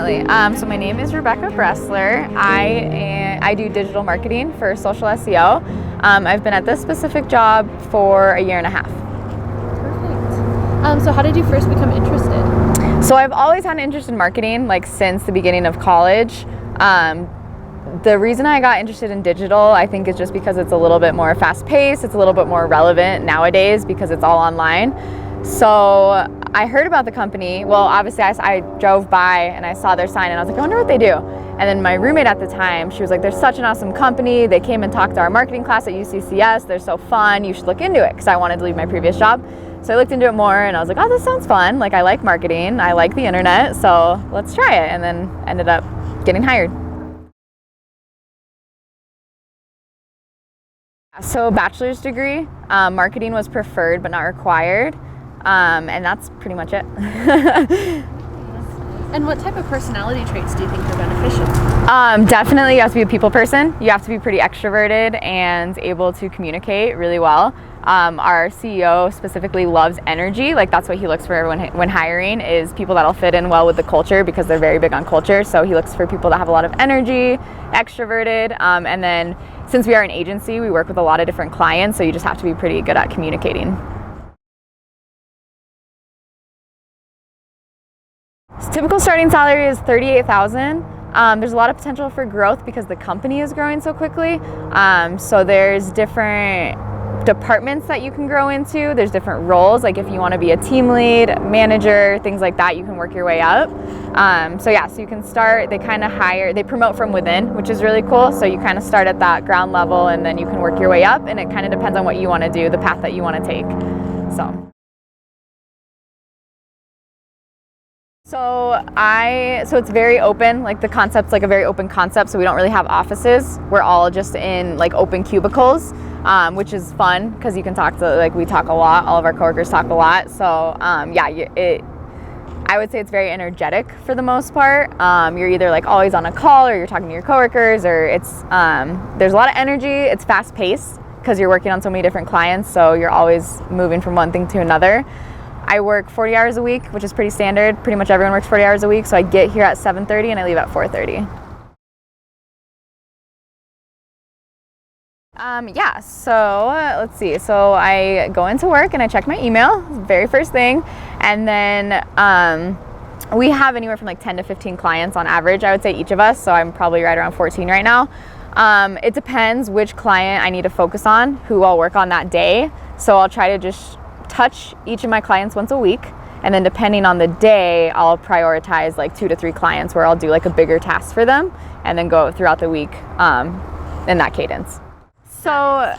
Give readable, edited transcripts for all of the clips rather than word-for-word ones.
definitely. So my name is Rebecca Bressler. I do digital marketing for social SEO. I've been at this specific job for a year and a half. Perfect. So how did you first become interested? So I've always had an interest in marketing, like since the beginning of college. The reason I got interested in digital, I think, is just because it's a little bit more fast-paced. It's a little bit more relevant nowadays because it's all online. So I heard about the company. Well, obviously I drove by and I saw their sign and I was like, I wonder what they do. And then my roommate at the time, she was like, there's such an awesome company. They came and talked to our marketing class at UCCS. They're so fun. You should look into it, because I wanted to leave my previous job. So I looked into it more and I was like, oh, this sounds fun. Like, I like marketing. I like the internet. So let's try it. And then ended up getting hired. So bachelor's degree, marketing was preferred but not required. And that's pretty much it. And what type of personality traits do you think are beneficial? Definitely you have to be a people person. You have to be pretty extroverted and able to communicate really well. Our CEO specifically loves energy. Like, that's what he looks for when hiring, is people that'll fit in well with the culture, because they're very big on culture. So he looks for people that have a lot of energy, extroverted. And then since we are an agency, we work with a lot of different clients. So you just have to be pretty good at communicating. Typical starting salary is $38,000. There's a lot of potential for growth because the company is growing so quickly. So there's different departments that you can grow into. There's different roles. Like, if you want to be a team lead, manager, things like that, you can work your way up. So you can start, they promote from within, which is really cool. So you kind of start at that ground level and then you can work your way up, and it kind of depends on what you want to do, the path that you want to take. So it's very open. Like, the concept's like a very open concept. So we don't really have offices. We're all just in like open cubicles, which is fun because you can talk to, we talk a lot. All of our coworkers talk a lot. So I would say it's very energetic for the most part. You're either like always on a call, or you're talking to your coworkers, or there's a lot of energy. It's fast paced because you're working on so many different clients. So you're always moving from one thing to another. I work 40 hours a week, which is pretty standard. Pretty much everyone works 40 hours a week. So I get here at 7:30 and I leave at 4:30. So let's see. So I go into work and I check my email, very first thing. And then we have anywhere from like 10 to 15 clients on average, I would say, each of us. So I'm probably right around 14 right now. It depends which client I need to focus on, who I'll work on that day. So I'll try to just touch each of my clients once a week, and then depending on the day, I'll prioritize like 2 to 3 clients where I'll do like a bigger task for them, and then go throughout the week in that cadence. So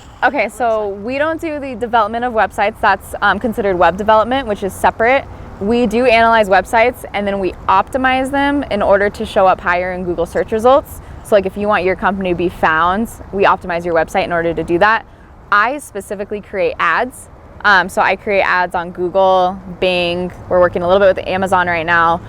we don't do the development of websites. That's considered web development, which is separate. We do analyze websites and then we optimize them in order to show up higher in Google search results. So like, if you want your company to be found, we optimize your website in order to do that. I specifically create ads. So I create ads on Google, Bing. We're working a little bit with Amazon right now.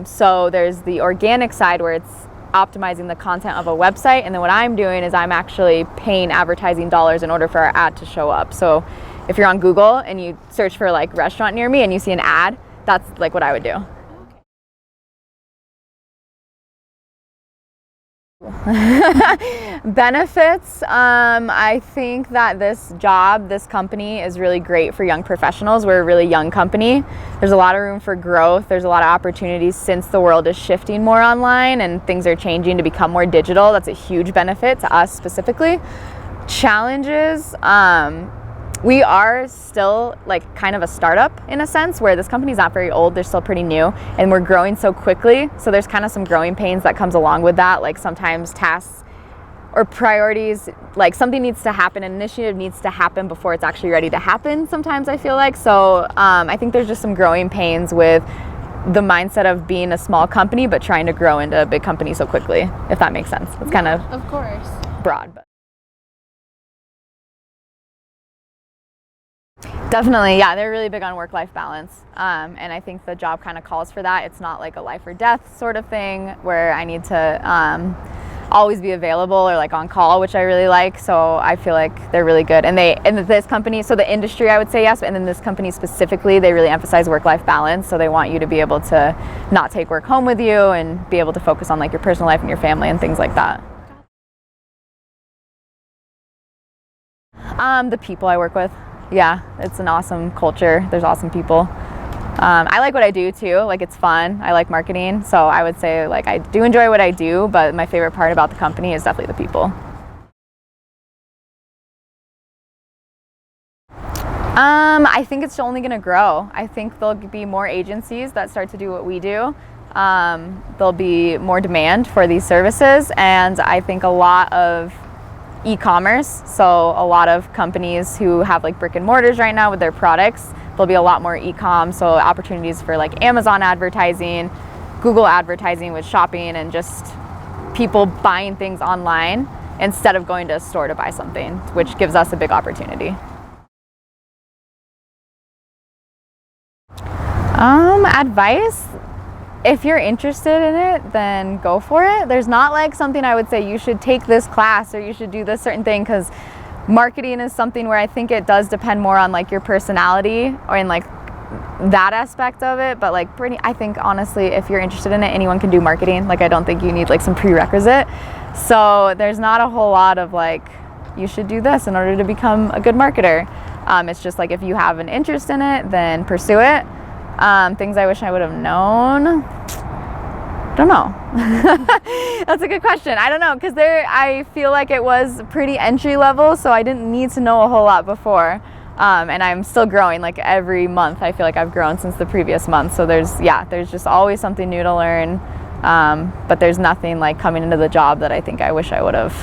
So there's the organic side where it's optimizing the content of a website. And then what I'm doing is I'm actually paying advertising dollars in order for our ad to show up. So if you're on Google and you search for like restaurant near me and you see an ad, that's like what I would do. Benefits, I think that this company is really great for young professionals. We're a really young company. There's a lot of room for growth. There's a lot of opportunities since the world is shifting more online and things are changing to become more digital. That's a huge benefit to us specifically. Challenges, we are still like kind of a startup in a sense, where this company's not very old. They're still pretty new, and we're growing so quickly. So there's kind of some growing pains that comes along with that. Like, sometimes tasks or priorities, like something needs to happen, an initiative needs to happen before it's actually ready to happen sometimes, I feel like. So I think there's just some growing pains with the mindset of being a small company but trying to grow into a big company so quickly, if that makes sense. It's kind of course, broad, but definitely, yeah, they're really big on work-life balance, and I think the job kind of calls for that. It's not like a life or death sort of thing where I need to always be available or like on call, which I really like. So I feel like they're really good. And this company, so the industry, I would say yes, and then this company specifically, they really emphasize work-life balance. So they want you to be able to not take work home with you and be able to focus on like your personal life and your family and things like that. The people I work with. Yeah, it's an awesome culture. There's awesome people. I like what I do too, like it's fun. I like marketing, so I would say like I do enjoy what I do, but my favorite part about the company is definitely the people. I think it's only going to grow. I think there'll be more agencies that start to do what we do. There'll be more demand for these services, and I think a lot of e-commerce, so a lot of companies who have like brick and mortars right now with their products, there'll be a lot more e-com, so opportunities for like Amazon advertising, Google advertising with shopping, and just people buying things online instead of going to a store to buy something, which gives us a big opportunity. Advice? If you're interested in it, then go for it. There's not like something I would say you should take this class or you should do this certain thing, because marketing is something where I think it does depend more on like your personality or in like that aspect of it. But like I think honestly, if you're interested in it, anyone can do marketing. Like I don't think you need like some prerequisite. So there's not a whole lot of like, you should do this in order to become a good marketer. It's just like if you have an interest in it, then pursue it. Things I wish I would have known. Don't know. That's a good question. I don't know, because I feel like it was pretty entry level, so I didn't need to know a whole lot before. And I'm still growing. Like every month, I feel like I've grown since the previous month. So there's just always something new to learn. But there's nothing like coming into the job that I think I wish I would have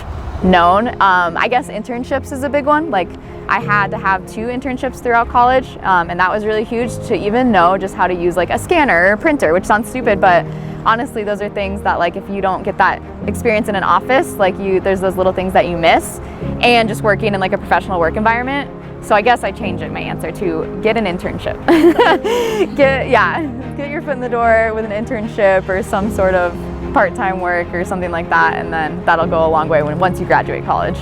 known. I guess internships is a big one. Like I had to have 2 internships throughout college, and that was really huge to even know just how to use like a scanner or a printer, which sounds stupid, but honestly those are things that like if you don't get that experience in an office, like there's those little things that you miss, and just working in like a professional work environment. So I guess I changed my answer to get an internship. Get your foot in the door with an internship or some sort of part-time work or something like that, and then that'll go a long way once you graduate college.